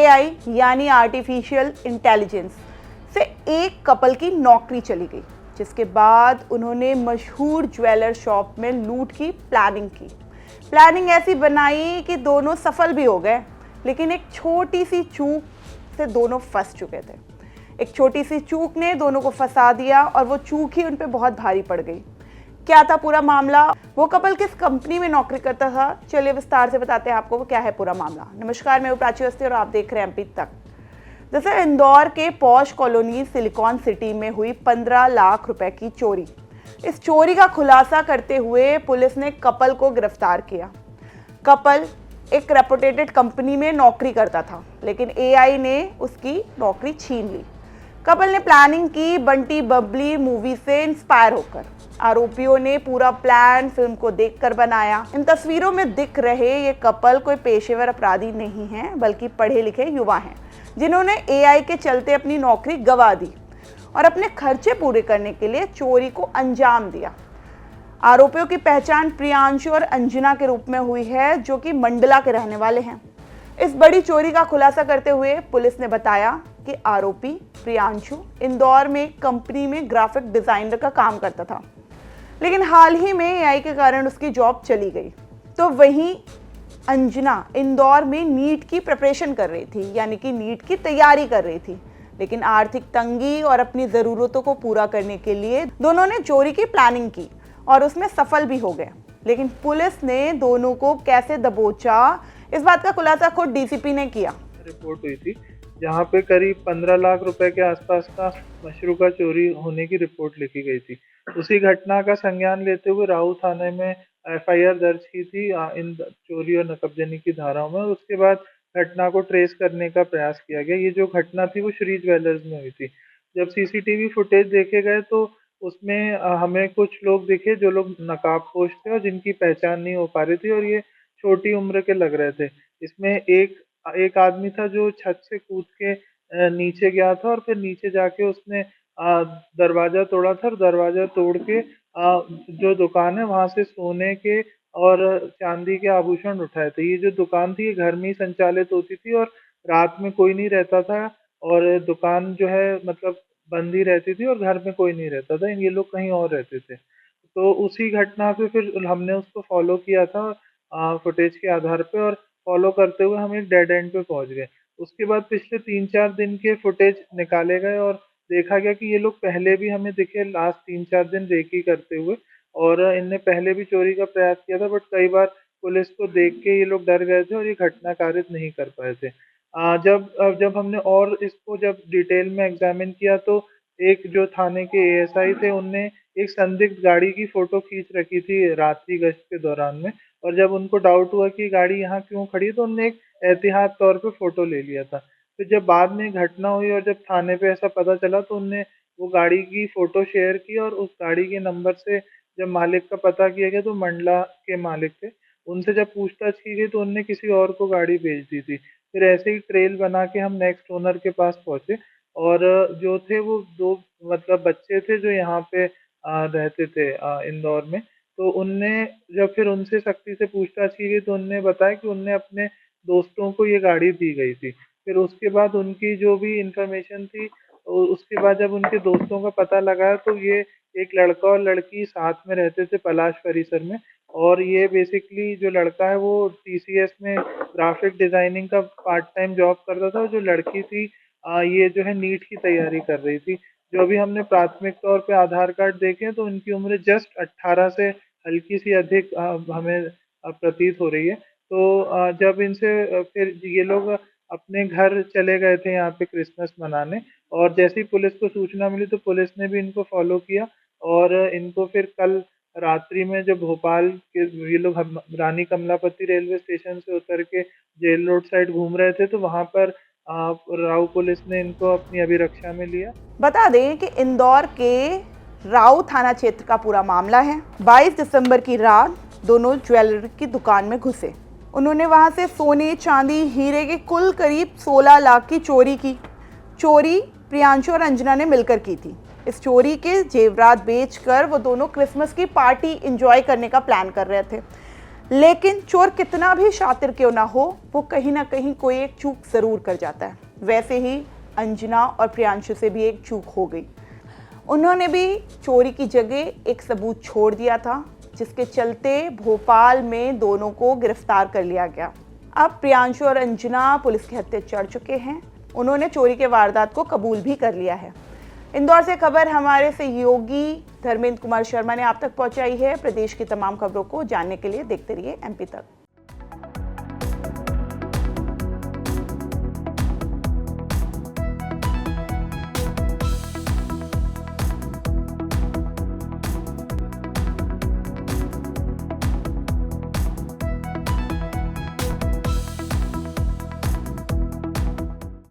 AI यानी artificial intelligence से एक कपल की नौकरी चली गई, जिसके बाद उन्होंने मशहूर ज्वेलर शॉप में लूट की प्लानिंग की। प्लानिंग ऐसी बनाई कि दोनों सफल भी हो गए, लेकिन एक छोटी सी चूक से दोनों फंस चुके थे। एक छोटी सी चूक ने दोनों को फंसा दिया और वो चूक ही उन पे बहुत भारी पड़ गई। क्या था पूरा मामला? वो कपल किस कंपनी में नौकरी करता था? चलिए विस्तार से बताते हैं आपको वो क्या है पूरा मामला। नमस्कार, मैं प्राची अवस्थी और आप देख रहे हैं एमपी तक। जैसे इंदौर के पॉश कॉलोनी सिलिकॉन सिटी में हुई 15 लाख रुपए की चोरी। इस चोरी का खुलासा करते हुए पुलिस ने कपल को गिरफ्तार किया। कपल एक रेपुटेटेड कंपनी में नौकरी करता था, लेकिन एआई ने उसकी नौकरी छीन ली। कपल ने प्लानिंग की बंटी बबली मूवी से इंस्पायर होकर। आरोपियों ने पूरा प्लान फिल्म को देखकर बनाया। इन तस्वीरों में दिख रहे ये कपल कोई पेशेवर अपराधी नहीं हैं, बल्कि पढ़े लिखे युवा हैं, जिन्होंने एआई के चलते अपनी नौकरी गंवा दी और अपने खर्चे पूरे करने के लिए चोरी को अंजाम दिया। आरोपियों की पहचान प्रियांशु और अंजना के रूप में हुई है, जो कि मंडला के रहने वाले हैं। इस बड़ी चोरी का खुलासा करते हुए पुलिस ने बताया कि आरोपी प्रियांशु इंदौर में एक कंपनी में ग्राफिक डिजाइनर का काम करता था, लेकिन हाल ही में एआई के कारण उसकी जॉब चली गई। तो वहीं अंजना इंदौर में नीट की प्रिपरेशन कर रही थी, यानी कि नीट की तैयारी कर रही थी, लेकिन आर्थिक तंगी और अपनी ज़रूरतों को पूरा करने के लिए दोनों ने चोरी की प्लानिंग की और उसमें सफल भी हो गए। लेकिन पुलिस ने दोनों को कैसे दबोचा, इस बात का खुलासा खुद डीसीपी ने किया। रिपोर्ट हुई थी जहां पे करीब 15 लाख रुपए के आसपास का मशरूका चोरी होने की रिपोर्ट लिखी गई थी। उसी घटना का संज्ञान लेते हुए राऊ थाने में एफआईआर दर्ज की थी इन चोरी और नकबजनी की धाराओं में। उसके बाद घटना को ट्रेस करने का प्रयास किया गया। ये जो घटना थी वो श्री ज्वेलर्स में हुई थी। जब सीसीटीवी फुटेज देखे गए तो उसमें हमें कुछ लोग दिखे जो लोग नकाबपोश थे और जिनकी पहचान नहीं हो पा रही थी, और ये छोटी उम्र के लग रहे थे। इसमें एक एक आदमी था जो छत से कूद के नीचे गया था और फिर नीचे जाके उसने दरवाजा तोड़ा था और दरवाजा तोड़ के जो दुकान है वहां से सोने के और चांदी के आभूषण उठाए थे। ये जो दुकान थी ये घर में ही संचालित होती थी और रात में कोई नहीं रहता था, और दुकान जो है मतलब बंद ही रहती थी और घर में कोई नहीं रहता था। ये लोग कहीं और रहते थे। तो उसी घटना पे फिर हमने उसको फॉलो किया था फुटेज के आधार पे, और फॉलो करते हुए हम एक डेड एंड पे पहुंच गए। उसके बाद पिछले 3-4 दिन के फुटेज निकाले गए और देखा गया कि ये लोग पहले भी हमें दिखे लास्ट 3-4 दिन रेकी करते हुए, और इनने पहले भी चोरी का प्रयास किया था, बट कई बार पुलिस को देख के ये लोग डर गए थे और ये घटना कारित नहीं कर पाए थे। जब हमने और इसको जब डिटेल में एग्जामिन किया तो एक जो थाने के एएसआई थे उनने एक संदिग्ध गाड़ी की फोटो खींच रखी थी रात्रि गश्त के दौरान में, और जब उनको डाउट हुआ कि गाड़ी यहाँ क्यों खड़ी है तो उनने एक एहतियात तौर पे फोटो ले लिया था। फिर जब बाद में घटना हुई और जब थाने पे ऐसा पता चला तो उनने वो गाड़ी की फोटो शेयर की, और उस गाड़ी के नंबर से जब मालिक का पता किया गया तो मंडला के मालिक थे। उनसे जब पूछताछ की गई तो उनने किसी और को गाड़ी भेज दी थी। फिर ऐसे ही ट्रेल बना के हम नेक्स्ट ओनर के पास पहुंचे, और जो थे वो दो मतलब बच्चे थे जो यहाँ पे रहते थे इंदौर में। तो उनने जब फिर उनसे सख्ती से पूछताछ की गई तो उनने बताया कि उनने अपने दोस्तों को ये गाड़ी दी गई थी। फिर उसके बाद उनकी जो भी इंफॉर्मेशन थी उसके बाद जब उनके दोस्तों का पता लगाया तो ये एक लड़का और लड़की साथ में रहते थे पलाश परिसर में, और ये बेसिकली जो लड़का है वो टीसीएस में ग्राफिक डिजाइनिंग का पार्ट टाइम जॉब करता था, और जो लड़की थी ये जो है नीट की तैयारी कर रही थी। जो अभी हमने प्राथमिक तौर पे आधार कार्ड देखे तो इनकी उम्र जस्ट 18 से हल्की सी अधिक हमें प्रतीत हो रही है। तो जब इनसे फिर ये लोग अपने घर चले गए थे यहाँ पे क्रिसमस मनाने, और जैसे ही पुलिस को सूचना मिली तो पुलिस ने भी इनको फॉलो किया, और इनको फिर कल रात्रि में जब भोपाल के ये लोग रानी कमलापति रेलवे स्टेशन से उतर के जेल रोड साइड घूम रहे थे तो वहां पर राव पुलिस ने इनको अपनी अभिरक्षा में लिया। बता दें कि इंदौर के राऊ थाना क्षेत्र का पूरा मामला है। 22 दिसंबर की रात दोनों ज्वेलरी की दुकान में घुसे। उन्होंने वहां से सोने, चांदी, हीरे के कुल करीब 16 लाख की चोरी की। चोरी प्रियांशु और अंजना ने मिलकर की थी। इस चोरी के जेवरात बेचकर वो दोनों क्रिसमस की पार्टी एंजॉय करने का प्लान कर रहे थे। लेकिन चोर कितना भी शातिर क्यों ना हो, वो कहीं ना कहीं कोई एक चूक जरूर कर जाता है। वैसे ही अंजना और प्रियांशु से भी एक चूक हो गई। उन्होंने भी चोरी की जगह एक सबूत छोड़ दिया था, जिसके चलते भोपाल में दोनों को गिरफ्तार कर लिया गया। अब प्रियांशु और अंजना पुलिस के हत्थे चढ़ चुके हैं। उन्होंने चोरी के वारदात को कबूल भी कर लिया है। इंदौर से खबर हमारे सहयोगी धर्मेंद्र कुमार शर्मा ने आप तक पहुंचाई है। प्रदेश की तमाम खबरों को जानने के लिए देखते रहिए MP तक।